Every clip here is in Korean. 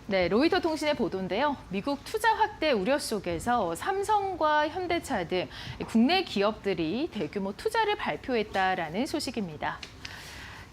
네, 로이터 통신의 보도인데요. 미국 투자 확대 우려 속에서 삼성과 현대차 등 국내 기업들이 대규모 투자를 발표했다라는 소식입니다.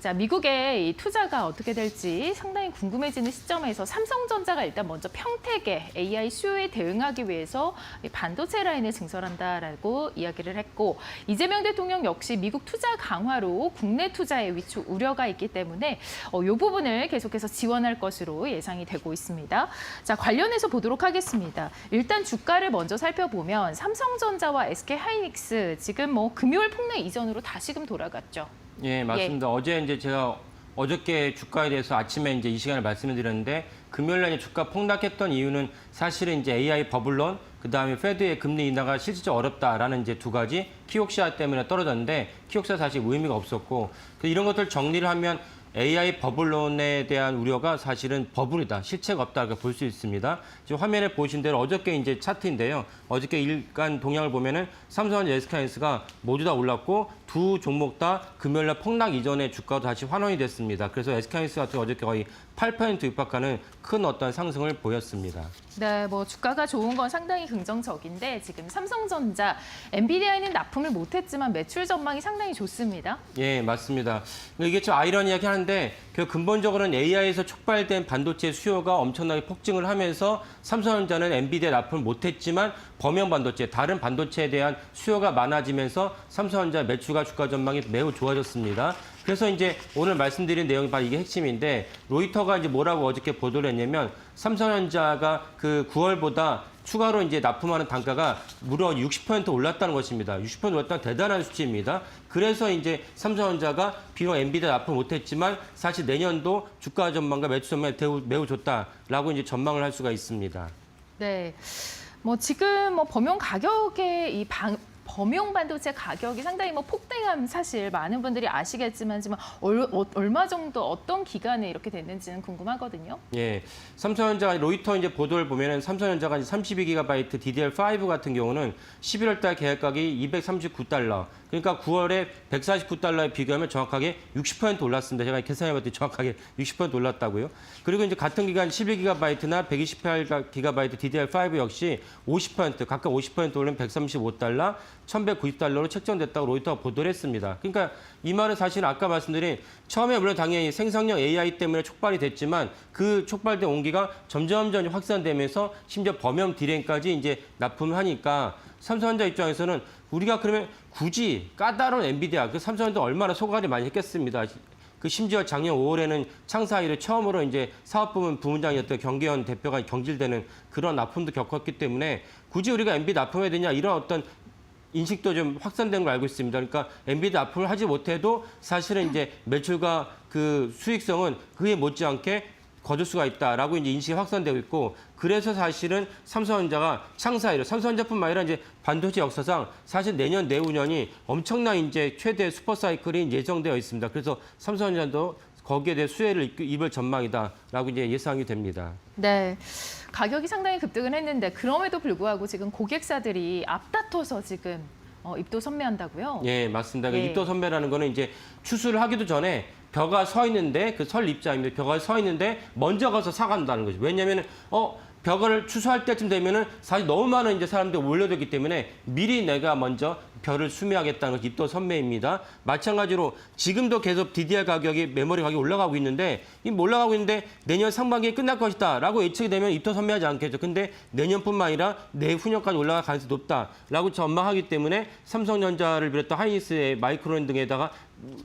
자, 미국의 이 투자가 어떻게 될지 상당히 궁금해지는 시점에서 삼성전자가 일단 먼저 평택에 AI 수요에 대응하기 위해서 반도체 라인을 증설한다라고 이야기를 했고, 이재명 대통령 역시 미국 투자 강화로 국내 투자에 위축 우려가 있기 때문에 이 부분을 계속해서 지원할 것으로 예상이 되고 있습니다. 자, 관련해서 보도록 하겠습니다. 일단 주가를 먼저 살펴보면 삼성전자와 SK하이닉스 지금 금요일 폭락 이전으로 다시금 돌아갔죠. 예, 맞습니다. 어제 이제 제가 어저께 주가에 대해서 아침에 이제 이 시간에 말씀을 드렸는데 금요일 날 주가 폭락했던 이유는 사실은 이제 AI 버블론, 그다음에 페드의 금리 인하가 실질적으로 어렵다라는 이제 두 가지 키옥시아 때문에 떨어졌는데 키옥시아 사실 의미가 없었고 이런 것들 정리를 하면 AI 버블론에 대한 우려가 사실은 버블이다, 실체가 없다 이렇게 볼 수 있습니다. 지금 화면에 보신 대로 어저께 이제 차트인데요. 어저께 일간 동향을 보면은 삼성전자, SK하이닉스가 모두 다 올랐고 두 종목 다 금요일날 폭락 이전에 주가도 다시 환원이 됐습니다. 그래서 SK하이닉스 같은 경우 어저께 거의 8% 육박하는 큰 어떤 상승을 보였습니다. 네, 주가가 좋은 건 상당히 긍정적인데 지금 삼성전자, 엔비디아에는 납품을 못했지만 매출 전망이 상당히 좋습니다. 예, 맞습니다. 이게 좀 아이러니하긴 한데 근본적으로는 AI에서 촉발된 반도체 수요가 엄청나게 폭증을 하면서 삼성전자는 엔비디아 납품을 못했지만 범용 반도체, 다른 반도체에 대한 수요가 많아지면서 삼성전자 매출과 주가 전망이 매우 좋아졌습니다. 그래서 이제 오늘 말씀드린 내용이 바로 이게 핵심인데 로이터가 이제 뭐라고 어저께 보도를 했냐면 삼성전자가 그 9월보다 추가로 이제 납품하는 단가가 무려 60% 올랐다는 것입니다. 60% 올랐다는 대단한 수치입니다. 그래서 이제 삼성전자가 비록 엔비디아 납품 못했지만 사실 내년도 주가 전망과 매출 전망이 매우 좋다라고 이제 전망을 할 수가 있습니다. 네, 지금 범용 가격의 범용 반도체 가격이 상당히 폭등한 사실 많은 분들이 아시겠지만 얼마 정도 어떤 기간에 이렇게 됐는지는 궁금하거든요. 예, 삼성전자 로이터 이제 보도를 보면은 삼성전자가 32GB DDR5 같은 경우는 11월 달 계약가격이 $239. 그러니까 9월에 $149에 비교하면 정확하게 60% 올랐습니다. 제가 계산해봤더니 정확하게 60% 올랐다고요. 그리고 이제 같은 기간 11GB나 128GB DDR5 역시 50% 각각 50% 오른 $135, $1,190로 책정됐다고 로이터가 보도를 했습니다. 그러니까 이 말은 사실 아까 말씀드린 처음에 물론 당연히 생성형 AI 때문에 촉발이 됐지만 그 촉발된 온기가 점점 확산되면서 심지어 범용 D램까지 이제 납품을 하니까 삼성전자 입장에서는 우리가 그러면 굳이 까다로운 엔비디아, 삼성전자 얼마나 소가리 많이 했겠습니다. 심지어 작년 5월에는 창사 이래 처음으로 이제 사업부문 부문장이었던 경계현 대표가 경질되는 그런 납품도 겪었기 때문에 굳이 우리가 엔비디아 납품해야 되냐 이런 어떤 인식도 좀 확산된 걸 알고 있습니다. 그러니까 엔비디아 납품을 하지 못해도 사실은 이제 매출과 그 수익성은 그에 못지않게 거둘 수가 있다라고 이제 인식이 확산되고 있고 그래서 사실은 삼성전자가 창사이래 삼성전자뿐만 아니라 이제 반도체 역사상 사실 내년 내후년이 엄청난 이제 최대 슈퍼사이클이 예정되어 있습니다. 그래서 삼성전자도 거기에 대해 수혜를 입을 전망이다라고 이제 예상이 됩니다. 네. 가격이 상당히 급등을 했는데 그럼에도 불구하고 지금 고객사들이 앞다퉈서 지금 입도 선매한다고요? 예, 맞습니다. 예. 입도 선매라는 거는 이제 추수를 하기도 전에 벼가 서 있는데 그 설 입자입니다. 벼가 서 있는데 먼저 가서 사간다는 거죠. 왜냐면은 벼를 추수할 때쯤 되면은 사실 너무 많은 이제 사람들이 몰려들기 때문에 미리 내가 먼저 벼를 수매하겠다는 것이 입도 선매입니다. 마찬가지로 지금도 계속 DDR 가격이 메모리 가격이 올라가고 있는데 내년 상반기에 끝날 것이다라고 예측이 되면 입도 선매하지 않겠죠. 근데 내년뿐만 아니라 내후년까지 올라갈 가능성이 높다라고 전망하기 때문에 삼성전자를 비롯한 하이닉스의 마이크론 등에다가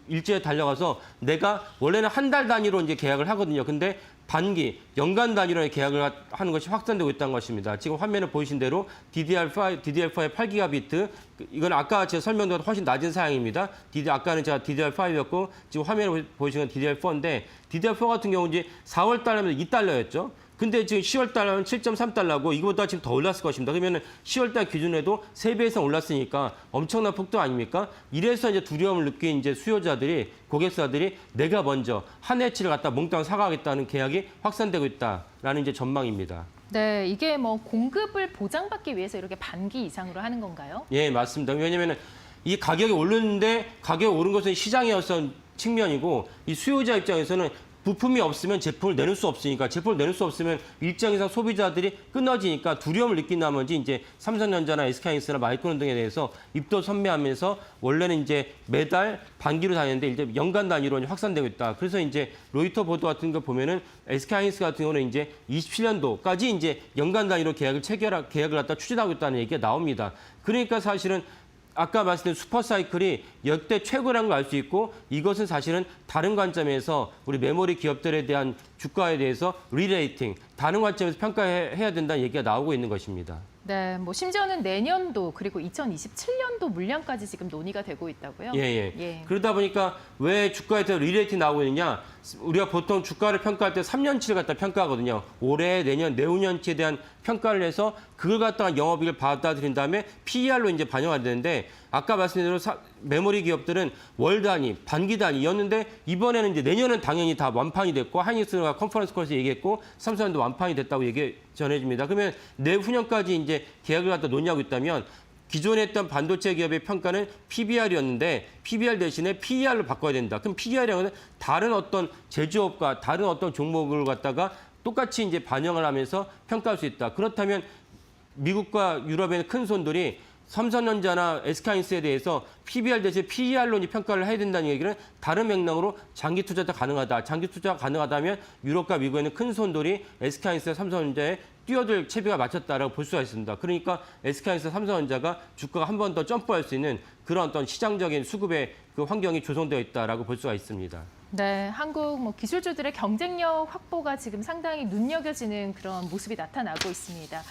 일제에 달려가서 내가 원래는 한 달 단위로 이제 계약을 하거든요. 근데 반기, 연간 단위로의 계약을 하는 것이 확산되고 있다는 것입니다. 지금 화면에 보이신 대로 DDR5의 8GB, 이건 아까 제가 설명드린 훨씬 낮은 사양입니다. 아까는 제가 DDR5였고 지금 화면에 보이시는 건 DDR4인데 DDR4 같은 경우 이제 4월 달하면 $2였죠. 근데 지금 10월 달은 7.3달러고 이거보다 지금 더 올랐을 것입니다. 그러면 10월 달 기준에도 3배 이상 올랐으니까 엄청난 폭등 아닙니까? 이래서 이제 두려움을 느낀 이제 수요자들이, 고객사들이 내가 먼저 한 해치를 갖다 몽땅 사가겠다는 계약이 확산되고 있다라는 이제 전망입니다. 네, 이게 공급을 보장받기 위해서 이렇게 반기 이상으로 하는 건가요? 예, 맞습니다. 왜냐면은 이 가격이 오르는데 가격이 오른 것은 시장의 어떤 측면이고 이 수요자 입장에서는 부품이 없으면 제품을 내놓을 수 없으니까 제품을 내놓을 수 없으면 일정 이상 소비자들이 끊어지니까 두려움을 느낀 나머지 이제 삼성전자나 SK하이닉스나 마이크론 등에 대해서 입도 선매하면서 원래는 이제 매달 반기로 다녔는데 이제 연간 단위로 이제 확산되고 있다. 그래서 이제 로이터 보도 같은 거 보면은 SK하이닉스 같은 경우는 이제 27년도까지 이제 연간 단위로 계약을 갖다 추진하고 있다는 얘기가 나옵니다. 그러니까 사실은 아까 말씀드린 슈퍼사이클이 역대 최고라는 걸 알 수 있고 이것은 사실은 다른 관점에서 우리 메모리 기업들에 대한 주가에 대해서 리레이팅, 다른 관점에서 평가해야 된다는 얘기가 나오고 있는 것입니다. 네, 뭐 심지어는 내년도 그리고 2027년도 물량까지 지금 논의가 되고 있다고요? 예. 그러다 보니까 왜 주가에 대해서 리레이팅 나오고 있느냐? 우리가 보통 주가를 평가할 때 3년치를 갖다 평가하거든요. 올해, 내년, 내후년치에 대한 평가를 해서 그걸 갖다가 영업이익을 받아들인 다음에 PER로 이제 반영해야 되는데 아까 말씀드린 대로 메모리 기업들은 월 단위, 반기 단위였는데 이번에는 이제 내년은 당연히 다 완판이 됐고 하이닉스가 컨퍼런스 콜에서 얘기했고 삼성도 완판이 됐다고 전해집니다. 그러면 내후년까지 이제 계약을 갖다 논의하고 있다면 기존에 했던 반도체 기업의 평가는 PBR이었는데 PBR 대신에 PER로 바꿔야 된다. 그럼 PER이라는 다른 어떤 제조업과 다른 어떤 종목을 갖다가 똑같이 이제 반영을 하면서 평가할 수 있다. 그렇다면 미국과 유럽의 큰 손들이 삼성전자나 SK하이닉스에 대해서 PBR 대신 PER로 평가를 해야 된다는 얘기는 다른 맥락으로 장기 투자도 가능하다. 장기 투자가 가능하다면 유럽과 미국에 있는 큰 손들이 SK하이닉스와 삼성전자에 뛰어들 채비가 맞췄다라고 볼 수가 있습니다. 그러니까 SK하이닉스와 삼성전자가 주가가 한 번 더 점프할 수 있는 그런 어떤 시장적인 수급의 그 환경이 조성되어 있다라고 볼 수가 있습니다. 네, 한국 뭐 기술주들의 경쟁력 확보가 지금 상당히 눈여겨지는 그런 모습이 나타나고 있습니다.